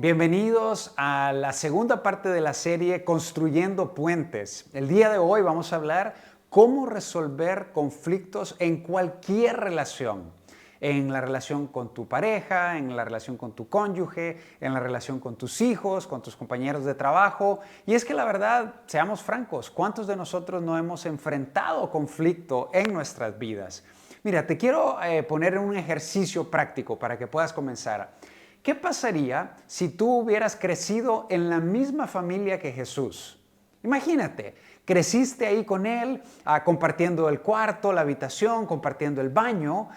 Bienvenidos a la segunda parte de la serie Construyendo Puentes. El día de hoy vamos a hablar cómo resolver conflictos en cualquier relación. En la relación con tu pareja, en la relación con tu cónyuge, en la relación con tus hijos, con tus compañeros de trabajo. Y es que la verdad, seamos francos, ¿cuántos de nosotros no hemos enfrentado conflicto en nuestras vidas? Mira, te quiero poner en un ejercicio práctico para que puedas comenzar. ¿Qué pasaría si tú hubieras crecido en la misma familia que Jesús? Imagínate, creciste ahí con Él, compartiendo el cuarto, la habitación, compartiendo el baño.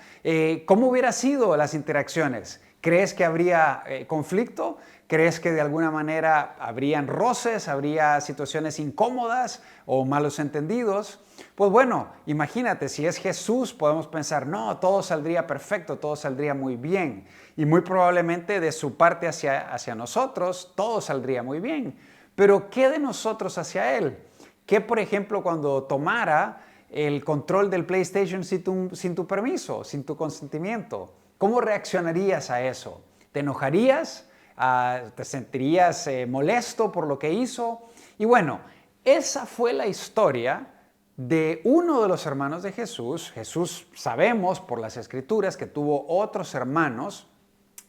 ¿Cómo hubieran sido las interacciones? ¿Crees que habría conflicto? ¿Crees que de alguna manera habrían roces, habría situaciones incómodas o malos entendidos? Pues bueno, imagínate, si es Jesús, podemos pensar, no, todo saldría perfecto, todo saldría muy bien. Y muy probablemente de su parte hacia nosotros, todo saldría muy bien. Pero ¿qué de nosotros hacia Él? ¿Qué, por ejemplo, cuando tomara el control del PlayStation sin tu permiso, sin tu consentimiento? ¿Cómo reaccionarías a eso? ¿Te enojarías? ¿Te sentirías molesto por lo que hizo? Y bueno, esa fue la historia de uno de los hermanos de Jesús. Jesús, sabemos por las Escrituras que tuvo otros hermanos,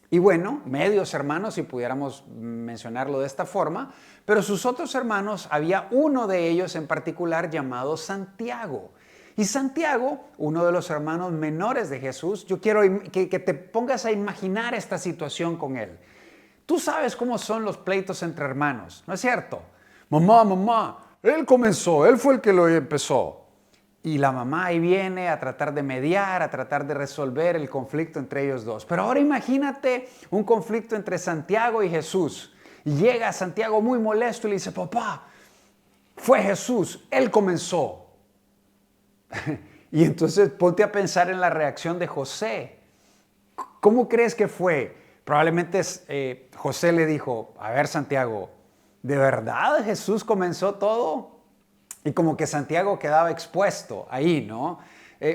y bueno, medios hermanos, si pudiéramos mencionarlo de esta forma, pero sus otros hermanos, había uno de ellos en particular llamado Santiago. Y Santiago, uno de los hermanos menores de Jesús, yo quiero que te pongas a imaginar esta situación con él. Tú sabes cómo son los pleitos entre hermanos, ¿no es cierto? Mamá, él comenzó, él fue el que lo empezó. Y la mamá ahí viene a tratar de mediar, a tratar de resolver el conflicto entre ellos dos. Pero ahora imagínate un conflicto entre Santiago y Jesús. Y llega Santiago muy molesto y le dice, papá, fue Jesús, él comenzó. Y entonces ponte a pensar en la reacción de José. ¿Cómo crees que fue? Probablemente José le dijo, a ver Santiago, ¿de verdad Jesús comenzó todo? Y como que Santiago quedaba expuesto ahí, ¿no?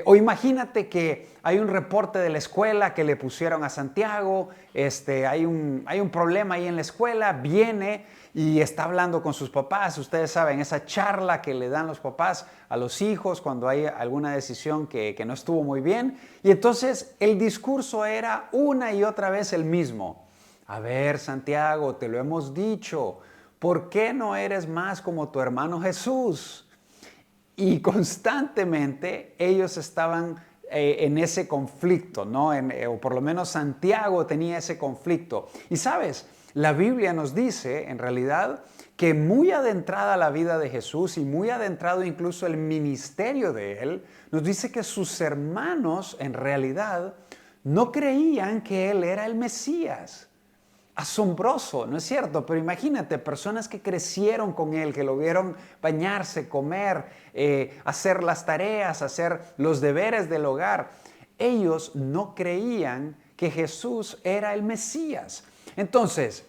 O imagínate que hay un reporte de la escuela que le pusieron a Santiago, hay un problema ahí en la escuela, viene y está hablando con sus papás. Ustedes saben, esa charla que le dan los papás a los hijos cuando hay alguna decisión que no estuvo muy bien. Y entonces el discurso era una y otra vez el mismo. A ver, Santiago, te lo hemos dicho. ¿Por qué no eres más como tu hermano Jesús? Y constantemente ellos estaban en ese conflicto, ¿no? O por lo menos Santiago tenía ese conflicto. Y sabes, la Biblia nos dice, en realidad, que muy adentrada la vida de Jesús y muy adentrado incluso el ministerio de Él, nos dice que sus hermanos, en realidad, no creían que Él era el Mesías. Asombroso, ¿no es cierto? Pero imagínate, personas que crecieron con Él, que lo vieron bañarse, comer, hacer las tareas, hacer los deberes del hogar. Ellos no creían que Jesús era el Mesías. Entonces,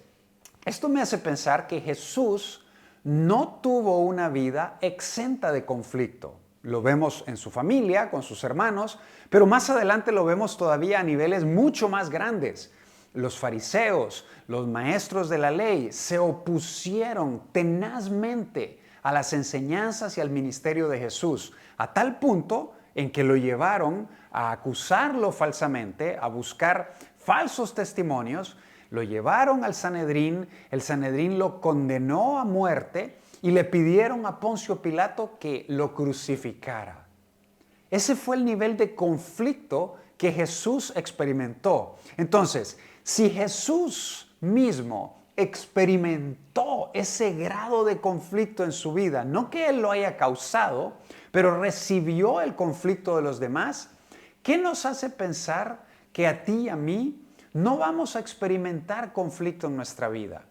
esto me hace pensar que Jesús no tuvo una vida exenta de conflicto. Lo vemos en su familia, con sus hermanos, pero más adelante lo vemos todavía a niveles mucho más grandes. Los fariseos, los maestros de la ley, se opusieron tenazmente a las enseñanzas y al ministerio de Jesús, a tal punto en que lo llevaron a acusarlo falsamente, a buscar falsos testimonios, lo llevaron al Sanedrín, el Sanedrín lo condenó a muerte y le pidieron a Poncio Pilato que lo crucificara. Ese fue el nivel de conflicto que Jesús experimentó. Entonces, si Jesús mismo experimentó ese grado de conflicto en su vida, no que Él lo haya causado, pero recibió el conflicto de los demás, ¿qué nos hace pensar que a ti y a mí no vamos a experimentar conflicto en nuestra vida?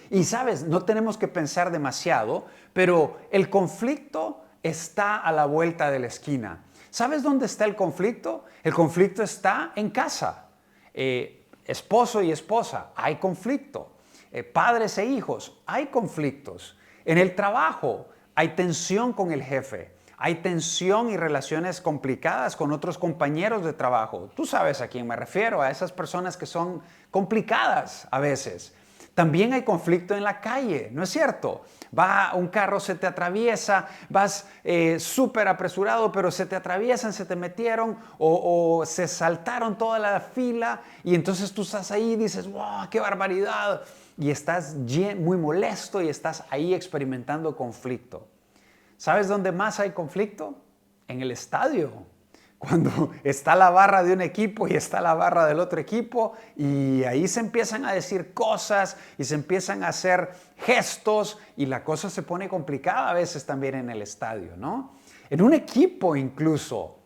Y sabes, no tenemos que pensar demasiado, pero el conflicto está a la vuelta de la esquina. ¿Sabes dónde está el conflicto? El conflicto está en casa. Esposo y esposa, hay conflicto. Padres e hijos, hay conflictos. En el trabajo, hay tensión con el jefe. Hay tensión y relaciones complicadas con otros compañeros de trabajo. Tú sabes a quién me refiero, a esas personas que son complicadas a veces. También hay conflicto en la calle, ¿no es cierto? Va un carro, se te atraviesa, vas súper apresurado, pero se te atraviesan, se te metieron o se saltaron toda la fila y entonces tú estás ahí y dices, ¡wow, qué barbaridad! Y estás muy molesto y estás ahí experimentando conflicto. ¿Sabes dónde más hay conflicto? En el estadio. Cuando está la barra de un equipo y está la barra del otro equipo y ahí se empiezan a decir cosas y se empiezan a hacer gestos y la cosa se pone complicada a veces también en el estadio, ¿no? En un equipo incluso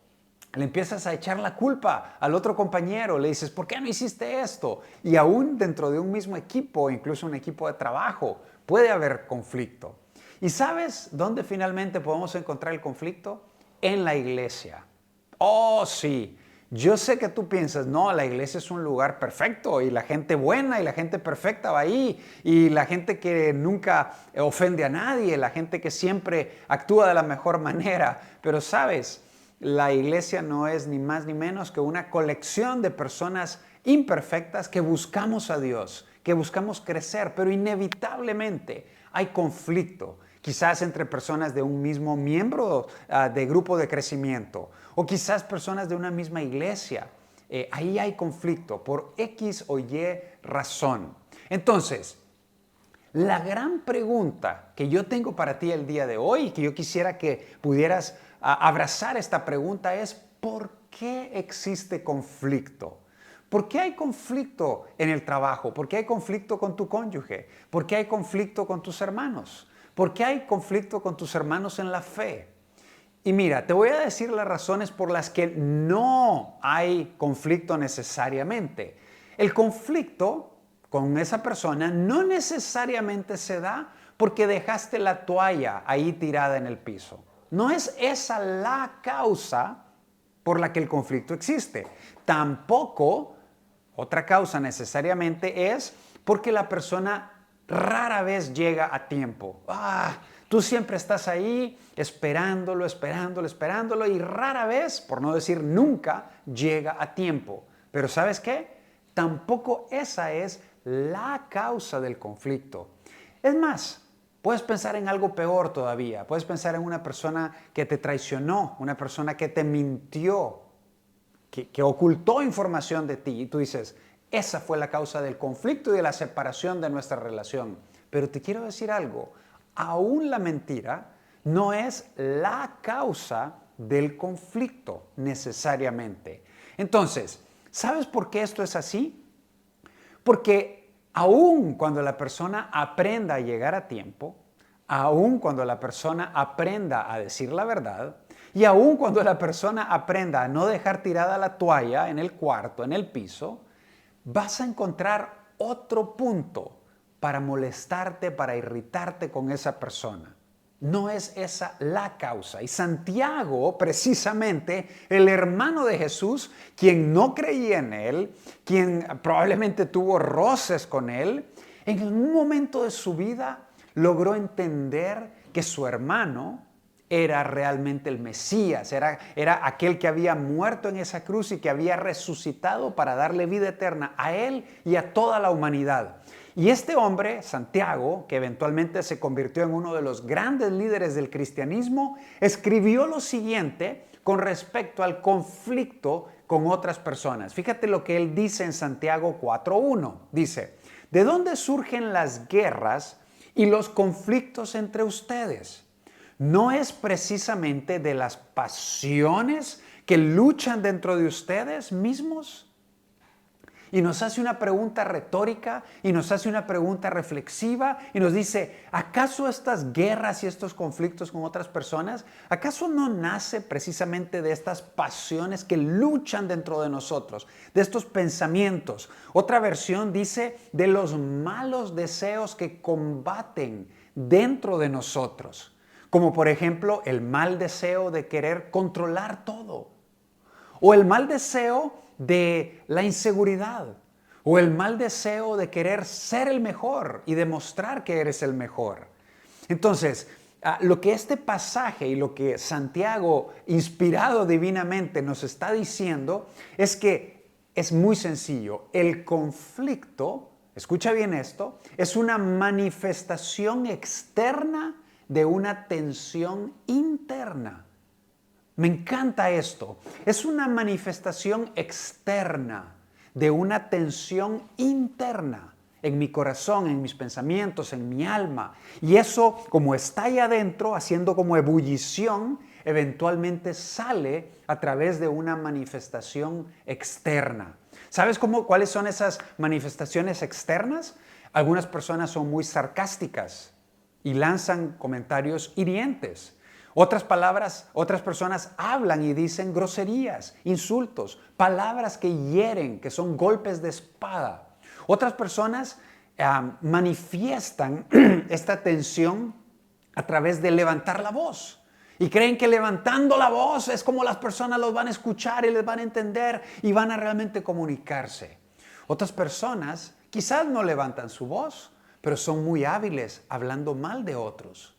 le empiezas a echar la culpa al otro compañero, le dices, ¿por qué no hiciste esto? Y aún dentro de un mismo equipo, incluso un equipo de trabajo, puede haber conflicto. ¿Y sabes dónde finalmente podemos encontrar el conflicto? En la iglesia. Oh, sí. Yo sé que tú piensas, no, la iglesia es un lugar perfecto y la gente buena y la gente perfecta va ahí y la gente que nunca ofende a nadie, la gente que siempre actúa de la mejor manera. Pero sabes, la iglesia no es ni más ni menos que una colección de personas imperfectas que buscamos a Dios, que buscamos crecer, pero inevitablemente hay conflicto. Quizás entre personas de un mismo miembro de grupo de crecimiento o quizás personas de una misma iglesia. Ahí hay conflicto por X o Y razón. Entonces, la gran pregunta que yo tengo para ti el día de hoy y que yo quisiera que pudieras abrazar esta pregunta es ¿por qué existe conflicto? ¿Por qué hay conflicto en el trabajo? ¿Por qué hay conflicto con tu cónyuge? ¿Por qué hay conflicto con tus hermanos? ¿Por qué hay conflicto con tus hermanos en la fe? Y mira, te voy a decir las razones por las que no hay conflicto necesariamente. El conflicto con esa persona no necesariamente se da porque dejaste la toalla ahí tirada en el piso. No es esa la causa por la que el conflicto existe. Tampoco otra causa necesariamente es porque la persona rara vez llega a tiempo. Tú siempre estás ahí esperándolo y rara vez, por no decir nunca, llega a tiempo. Pero ¿sabes qué? Tampoco esa es la causa del conflicto. Es más, puedes pensar en algo peor todavía. Puedes pensar en una persona que te traicionó, una persona que te mintió, que ocultó información de ti y tú dices, esa fue la causa del conflicto y de la separación de nuestra relación. Pero te quiero decir algo, aún la mentira no es la causa del conflicto necesariamente. Entonces, ¿sabes por qué esto es así? Porque aún cuando la persona aprenda a llegar a tiempo, aún cuando la persona aprenda a decir la verdad, y aún cuando la persona aprenda a no dejar tirada la toalla en el cuarto, en el piso, vas a encontrar otro punto para molestarte, para irritarte con esa persona. No es esa la causa. Y Santiago, precisamente, el hermano de Jesús, quien no creía en él, quien probablemente tuvo roces con él, en un momento de su vida logró entender que su hermano era realmente el Mesías, era aquel que había muerto en esa cruz y que había resucitado para darle vida eterna a él y a toda la humanidad. Y este hombre, Santiago, que eventualmente se convirtió en uno de los grandes líderes del cristianismo, escribió lo siguiente con respecto al conflicto con otras personas. Fíjate lo que él dice en Santiago 4:1. Dice, ¿de dónde surgen las guerras y los conflictos entre ustedes? ¿No es precisamente de las pasiones que luchan dentro de ustedes mismos? Y nos hace una pregunta retórica y nos hace una pregunta reflexiva y nos dice, ¿acaso estas guerras y estos conflictos con otras personas, acaso no nace precisamente de estas pasiones que luchan dentro de nosotros, de estos pensamientos? Otra versión dice de los malos deseos que combaten dentro de nosotros, como por ejemplo el mal deseo de querer controlar todo, o el mal deseo de la inseguridad, o el mal deseo de querer ser el mejor y demostrar que eres el mejor. Entonces, lo que este pasaje y lo que Santiago, inspirado divinamente, nos está diciendo es que es muy sencillo. El conflicto, escucha bien esto, es una manifestación externa de una tensión interna. Me encanta esto. Es una manifestación externa de una tensión interna en mi corazón, en mis pensamientos, en mi alma. Y eso, como está ahí adentro, haciendo como ebullición, eventualmente sale a través de una manifestación externa. ¿Sabes cuáles son esas manifestaciones externas? Algunas personas son muy sarcásticas y lanzan comentarios hirientes. Otras personas hablan y dicen groserías, insultos, palabras que hieren, que son golpes de espada. Otras personas manifiestan esta tensión a través de levantar la voz. Y creen que levantando la voz es como las personas los van a escuchar y les van a entender y van a realmente comunicarse. Otras personas quizás no levantan su voz, pero son muy hábiles hablando mal de otros.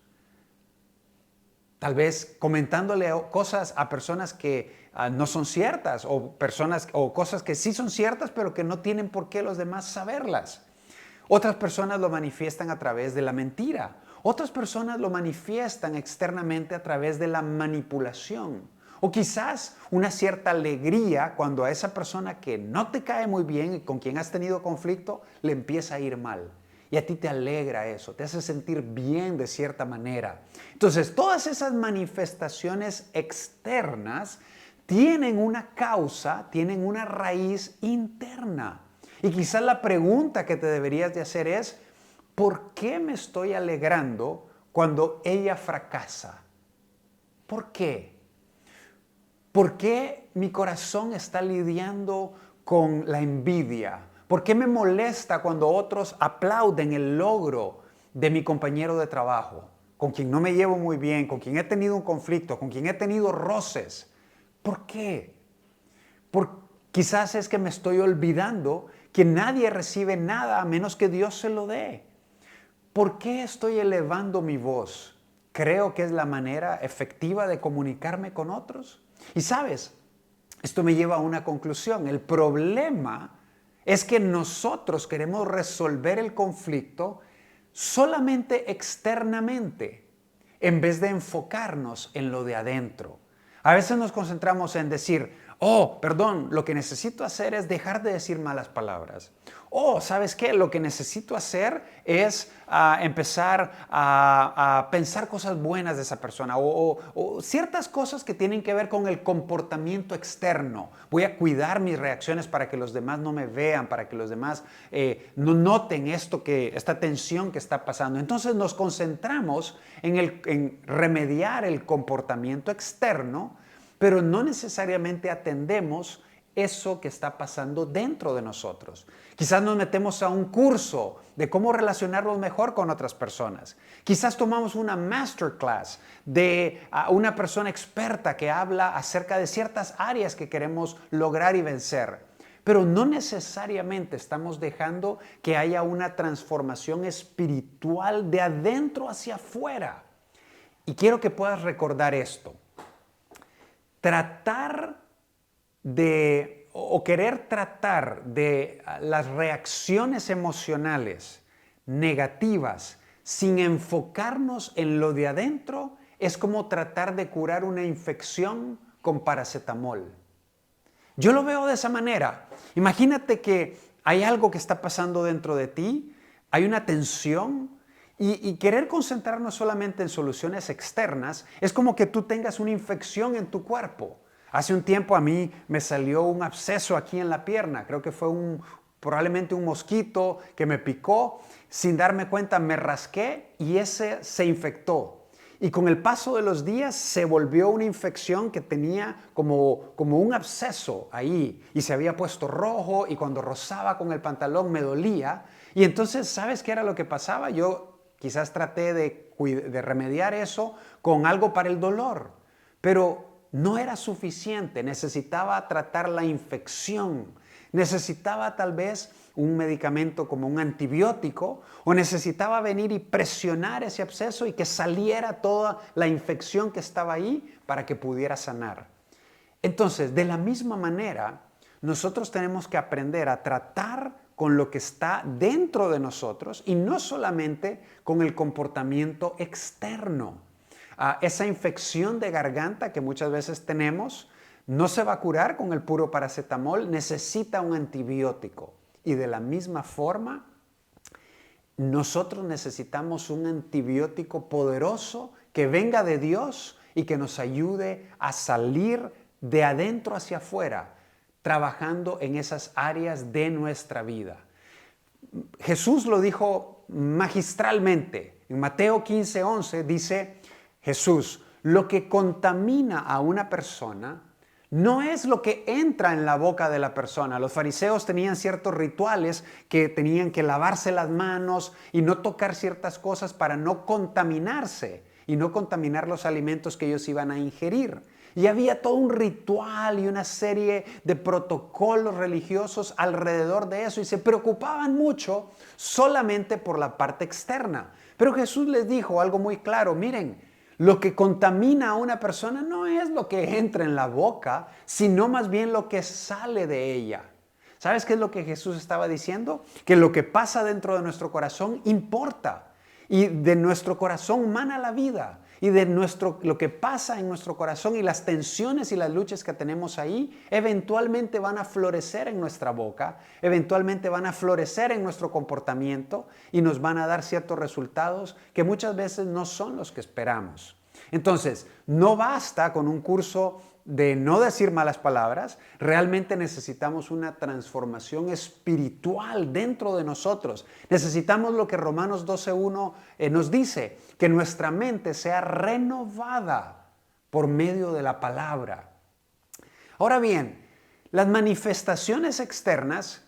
Tal vez comentándole cosas a personas que no son ciertas o cosas que sí son ciertas pero que no tienen por qué los demás saberlas. Otras personas lo manifiestan a través de la mentira. Otras personas lo manifiestan externamente a través de la manipulación. O quizás una cierta alegría cuando a esa persona que no te cae muy bien y con quien has tenido conflicto le empieza a ir mal. Y a ti te alegra eso, te hace sentir bien de cierta manera. Entonces, todas esas manifestaciones externas tienen una causa, tienen una raíz interna. Y quizás la pregunta que te deberías de hacer es, ¿por qué me estoy alegrando cuando ella fracasa? ¿Por qué? ¿Por qué mi corazón está lidiando con la envidia? ¿Por qué me molesta cuando otros aplauden el logro de mi compañero de trabajo, con quien no me llevo muy bien, con quien he tenido un conflicto, con quien he tenido roces? ¿Por qué? Quizás es que me estoy olvidando que nadie recibe nada a menos que Dios se lo dé. ¿Por qué estoy elevando mi voz? Creo que es la manera efectiva de comunicarme con otros. Y sabes, esto me lleva a una conclusión. El problema es que nosotros queremos resolver el conflicto solamente externamente, en vez de enfocarnos en lo de adentro. A veces nos concentramos en decir, perdón, lo que necesito hacer es dejar de decir malas palabras. ¿Sabes qué? Lo que necesito hacer es empezar a pensar cosas buenas de esa persona o ciertas cosas que tienen que ver con el comportamiento externo. Voy a cuidar mis reacciones para que los demás no me vean, para que los demás no noten esta tensión que está pasando. Entonces nos concentramos en remediar el comportamiento externo, pero no necesariamente atendemos eso que está pasando dentro de nosotros. Quizás nos metemos a un curso de cómo relacionarnos mejor con otras personas. Quizás tomamos una masterclass de una persona experta que habla acerca de ciertas áreas que queremos lograr y vencer. Pero no necesariamente estamos dejando que haya una transformación espiritual de adentro hacia afuera. Y quiero que puedas recordar esto. Querer tratar de las reacciones emocionales negativas sin enfocarnos en lo de adentro es como tratar de curar una infección con paracetamol. Yo lo veo de esa manera. Imagínate que hay algo que está pasando dentro de ti, hay una tensión y querer concentrarnos solamente en soluciones externas es como que tú tengas una infección en tu cuerpo. Hace un tiempo a mí me salió un absceso aquí en la pierna. Creo que fue probablemente un mosquito que me picó. Sin darme cuenta me rasqué y ese se infectó. Y con el paso de los días se volvió una infección que tenía como un absceso ahí. Y se había puesto rojo y cuando rozaba con el pantalón me dolía. Y entonces, ¿sabes qué era lo que pasaba? Yo quizás traté de remediar eso con algo para el dolor. Pero no era suficiente, necesitaba tratar la infección, necesitaba tal vez un medicamento como un antibiótico o necesitaba venir y presionar ese absceso y que saliera toda la infección que estaba ahí para que pudiera sanar. Entonces, de la misma manera, nosotros tenemos que aprender a tratar con lo que está dentro de nosotros y no solamente con el comportamiento externo. Esa infección de garganta que muchas veces tenemos no se va a curar con el puro paracetamol, necesita un antibiótico. Y de la misma forma, nosotros necesitamos un antibiótico poderoso que venga de Dios y que nos ayude a salir de adentro hacia afuera, trabajando en esas áreas de nuestra vida. Jesús lo dijo magistralmente. En Mateo 15:11 dice Jesús, lo que contamina a una persona no es lo que entra en la boca de la persona. Los fariseos tenían ciertos rituales que tenían que lavarse las manos y no tocar ciertas cosas para no contaminarse y no contaminar los alimentos que ellos iban a ingerir. Y había todo un ritual y una serie de protocolos religiosos alrededor de eso y se preocupaban mucho solamente por la parte externa. Pero Jesús les dijo algo muy claro, miren, lo que contamina a una persona no es lo que entra en la boca, sino más bien lo que sale de ella. ¿Sabes qué es lo que Jesús estaba diciendo? Que lo que pasa dentro de nuestro corazón importa. Y de nuestro corazón mana la vida. Y de lo que pasa en nuestro corazón y las tensiones y las luchas que tenemos ahí, eventualmente van a florecer en nuestra boca, eventualmente van a florecer en nuestro comportamiento y nos van a dar ciertos resultados que muchas veces no son los que esperamos. Entonces, no basta con un curso de no decir malas palabras, realmente necesitamos una transformación espiritual dentro de nosotros. Necesitamos lo que Romanos 12:1 nos dice, que nuestra mente sea renovada por medio de la palabra. Ahora bien, las manifestaciones externas,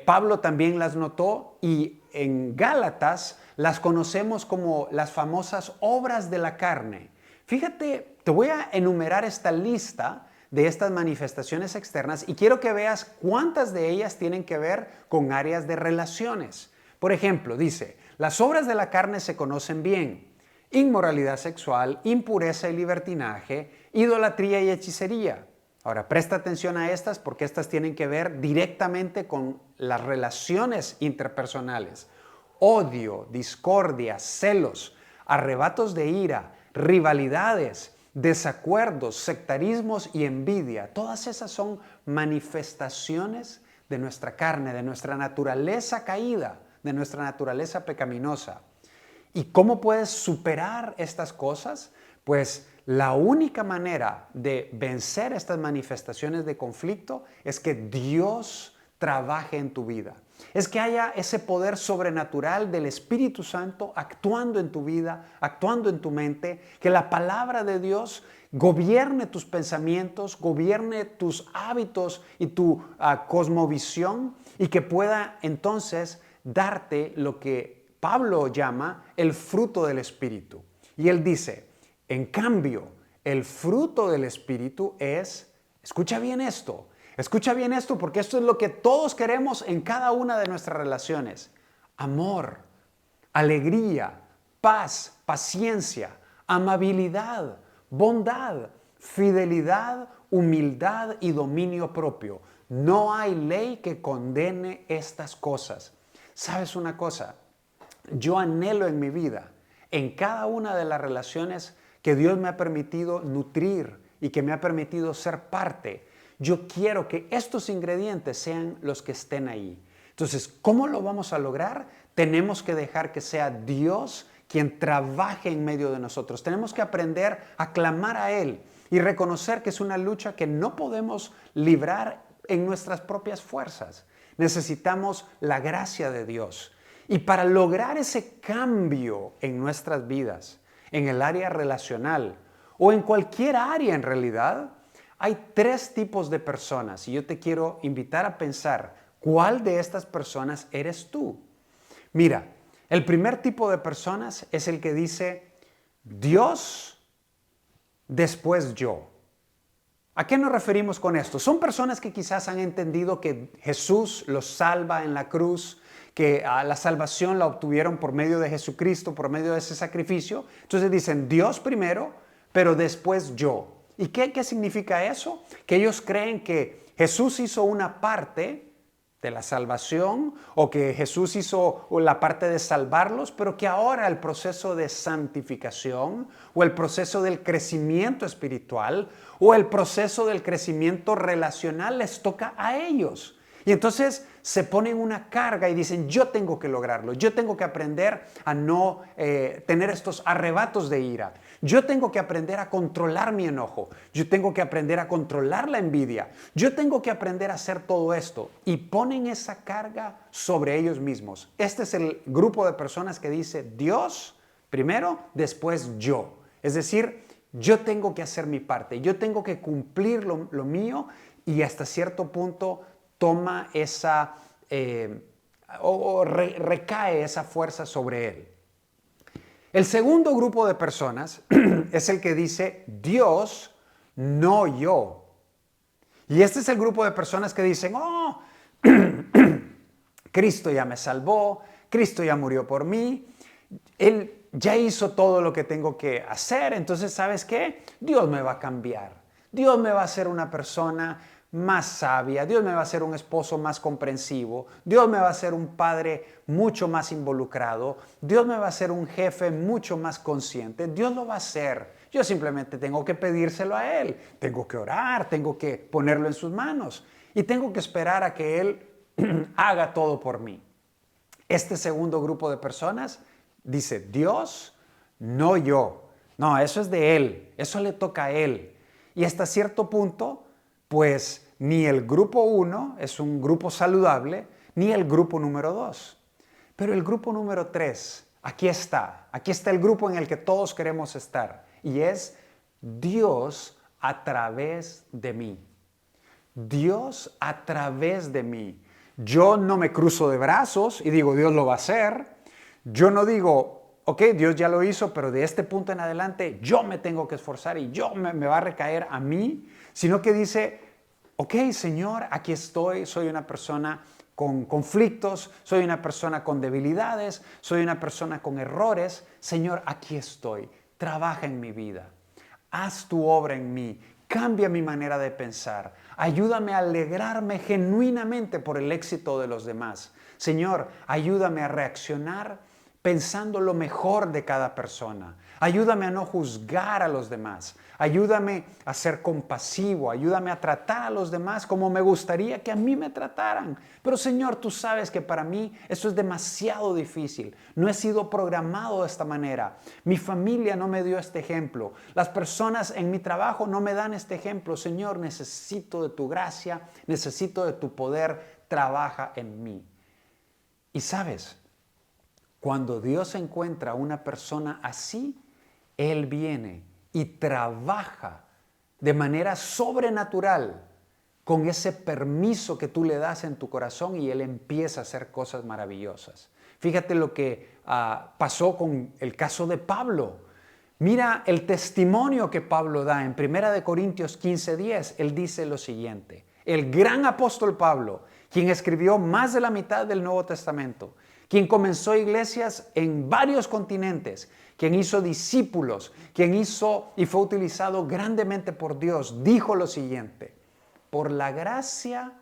Pablo también las notó y en Gálatas las conocemos como las famosas obras de la carne. Fíjate, te voy a enumerar esta lista de estas manifestaciones externas y quiero que veas cuántas de ellas tienen que ver con áreas de relaciones. Por ejemplo, dice, las obras de la carne se conocen bien: inmoralidad sexual, impureza y libertinaje, idolatría y hechicería. Ahora, presta atención a estas porque estas tienen que ver directamente con las relaciones interpersonales. Odio, discordia, celos, arrebatos de ira, rivalidades, desacuerdos, sectarismos y envidia. Todas esas son manifestaciones de nuestra carne, de nuestra naturaleza caída, de nuestra naturaleza pecaminosa. ¿Y cómo puedes superar estas cosas? Pues la única manera de vencer estas manifestaciones de conflicto es que Dios trabaje en tu vida. Es que haya ese poder sobrenatural del Espíritu Santo actuando en tu vida, actuando en tu mente, que la palabra de Dios gobierne tus pensamientos, gobierne tus hábitos y tu cosmovisión y que pueda entonces darte lo que Pablo llama el fruto del Espíritu. Y él dice, en cambio, el fruto del Espíritu es, escucha bien esto porque esto es lo que todos queremos en cada una de nuestras relaciones: amor, alegría, paz, paciencia, amabilidad, bondad, fidelidad, humildad y dominio propio. No hay ley que condene estas cosas. ¿Sabes una cosa? Yo anhelo en mi vida, en cada una de las relaciones que Dios me ha permitido nutrir y que me ha permitido ser parte, yo quiero que estos ingredientes sean los que estén ahí. Entonces, ¿cómo lo vamos a lograr? Tenemos que dejar que sea Dios quien trabaje en medio de nosotros. Tenemos que aprender a clamar a Él y reconocer que es una lucha que no podemos librar en nuestras propias fuerzas. Necesitamos la gracia de Dios. Y para lograr ese cambio en nuestras vidas, en el área relacional o en cualquier área en realidad, hay 3 tipos de personas y yo te quiero invitar a pensar cuál de estas personas eres tú. Mira, el primer tipo de personas es el que dice Dios, después yo. ¿A qué nos referimos con esto? Son personas que quizás han entendido que Jesús los salva en la cruz, que la salvación la obtuvieron por medio de Jesucristo, por medio de ese sacrificio. Entonces dicen Dios primero, pero después yo. ¿Y qué significa eso? Que ellos creen que Jesús hizo una parte de la salvación o que Jesús hizo la parte de salvarlos, pero que ahora el proceso de santificación o el proceso del crecimiento espiritual o el proceso del crecimiento relacional les toca a ellos. Y entonces se ponen una carga y dicen, yo tengo que lograrlo, yo tengo que aprender a no tener estos arrebatos de ira, yo tengo que aprender a controlar mi enojo, yo tengo que aprender a controlar la envidia, yo tengo que aprender a hacer todo esto. Y ponen esa carga sobre ellos mismos. Este es el grupo de personas que dice Dios primero, después yo. Es decir, yo tengo que hacer mi parte, yo tengo que cumplir lo mío y hasta cierto punto toma esa, recae esa fuerza sobre él. El segundo grupo de personas es el que dice Dios, no yo. Y este es el grupo de personas que dicen, oh, Cristo ya me salvó, Cristo ya murió por mí, Él ya hizo todo lo que tengo que hacer, entonces ¿sabes qué? Dios me va a cambiar, Dios me va a hacer una persona más sabia, Dios me va a hacer un esposo más comprensivo, Dios me va a hacer un padre mucho más involucrado, Dios me va a hacer un jefe mucho más consciente, Dios lo va a hacer. Yo simplemente tengo que pedírselo a Él, tengo que orar, tengo que ponerlo en sus manos y tengo que esperar a que Él haga todo por mí. Este segundo grupo de personas dice, Dios, no yo. No, eso es de Él, eso le toca a Él. Y hasta cierto punto, pues ni el grupo 1 es un grupo saludable, ni el grupo número 2. Pero el grupo número 3, aquí está el grupo en el que todos queremos estar. Y es Dios a través de mí. Dios a través de mí. Yo no me cruzo de brazos y digo, Dios lo va a hacer. Yo no digo, ok, Dios ya lo hizo, pero de este punto en adelante yo me tengo que esforzar y me va a recaer a mí. Sino que dice, ok, Señor, aquí estoy, soy una persona con conflictos, soy una persona con debilidades, soy una persona con errores. Señor, aquí estoy, trabaja en mi vida, haz tu obra en mí, cambia mi manera de pensar, ayúdame a alegrarme genuinamente por el éxito de los demás. Señor, ayúdame a reaccionar pensando lo mejor de cada persona. Ayúdame a no juzgar a los demás. Ayúdame a ser compasivo. Ayúdame a tratar a los demás como me gustaría que a mí me trataran. Pero Señor, tú sabes que para mí eso es demasiado difícil. No he sido programado de esta manera. Mi familia no me dio este ejemplo. Las personas en mi trabajo no me dan este ejemplo. Señor, necesito de tu gracia, necesito de tu poder. Trabaja en mí. Y sabes, cuando Dios encuentra a una persona así, Él viene y trabaja de manera sobrenatural con ese permiso que tú le das en tu corazón y Él empieza a hacer cosas maravillosas. Fíjate lo que pasó con el caso de Pablo. Mira el testimonio que Pablo da en 1 Corintios 15:10. Él dice lo siguiente, el gran apóstol Pablo, quien escribió más de la mitad del Nuevo Testamento, quien comenzó iglesias en varios continentes, quien hizo discípulos, quien hizo y fue utilizado grandemente por Dios, dijo lo siguiente, por la gracia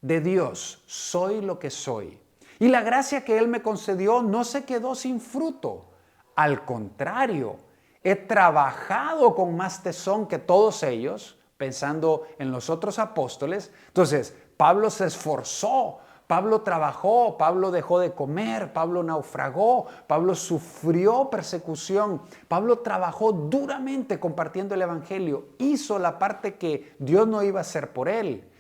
de Dios soy lo que soy. Y la gracia que Él me concedió no se quedó sin fruto. Al contrario, he trabajado con más tesón que todos ellos, pensando en los otros apóstoles. Entonces, Pablo se esforzó, Pablo trabajó, Pablo dejó de comer, Pablo naufragó, Pablo sufrió persecución, Pablo trabajó duramente compartiendo el evangelio, hizo la parte que Dios no iba a hacer por él,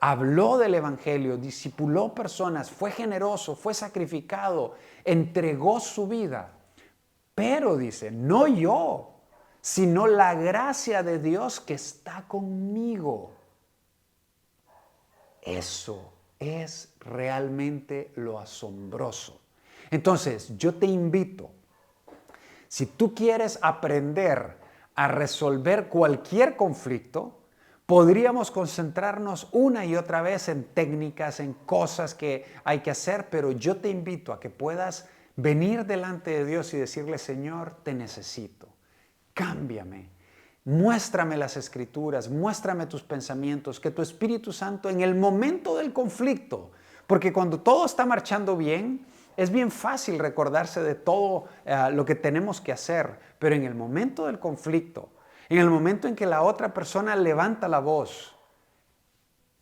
habló del evangelio, discipuló personas, fue generoso, fue sacrificado, entregó su vida. Pero dice, no yo, sino la gracia de Dios que está conmigo. Eso es realmente lo asombroso. Entonces, yo te invito, si tú quieres aprender a resolver cualquier conflicto, podríamos concentrarnos una y otra vez en técnicas, en cosas que hay que hacer, pero yo te invito a que puedas venir delante de Dios y decirle, Señor, te necesito, cámbiame, Muéstrame las Escrituras, muéstrame tus pensamientos, que tu Espíritu Santo en el momento del conflicto, porque cuando todo está marchando bien, es bien fácil recordarse de todo lo que tenemos que hacer, pero en el momento del conflicto, en el momento en que la otra persona levanta la voz,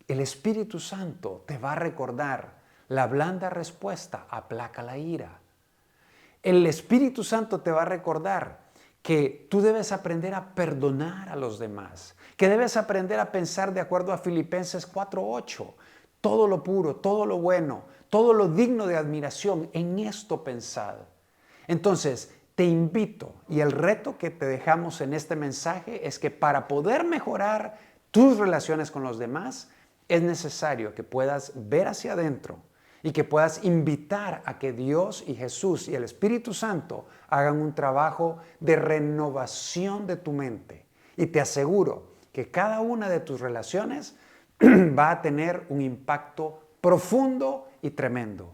el Espíritu Santo te va a recordar: la blanda respuesta aplaca la ira. El Espíritu Santo te va a recordar que tú debes aprender a perdonar a los demás, que debes aprender a pensar de acuerdo a Filipenses 4:8. Todo lo puro, todo lo bueno, todo lo digno de admiración, en esto pensad. Entonces, te invito, y el reto que te dejamos en este mensaje es que para poder mejorar tus relaciones con los demás, es necesario que puedas ver hacia adentro y que puedas invitar a que Dios y Jesús y el Espíritu Santo hagan un trabajo de renovación de tu mente. Y te aseguro que cada una de tus relaciones va a tener un impacto profundo y tremendo.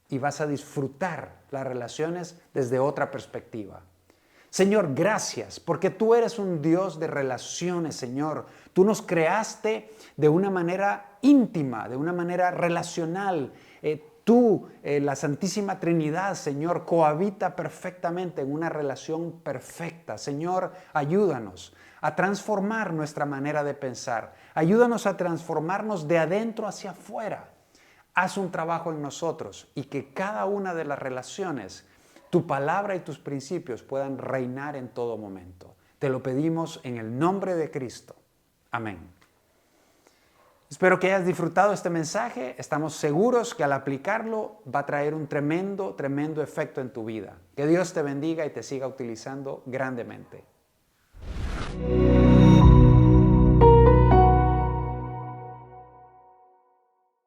Y vas a disfrutar las relaciones desde otra perspectiva. Señor, gracias, porque tú eres un Dios de relaciones, Señor. Tú nos creaste de una manera íntima, de una manera relacional. Tú, la Santísima Trinidad, Señor, cohabita perfectamente en una relación perfecta. Señor, ayúdanos a transformar nuestra manera de pensar. Ayúdanos a transformarnos de adentro hacia afuera. Haz un trabajo en nosotros y que cada una de las relaciones, tu palabra y tus principios puedan reinar en todo momento. Te lo pedimos en el nombre de Cristo. Amén. Espero que hayas disfrutado este mensaje. Estamos seguros que al aplicarlo va a traer un tremendo, tremendo efecto en tu vida. Que Dios te bendiga y te siga utilizando grandemente.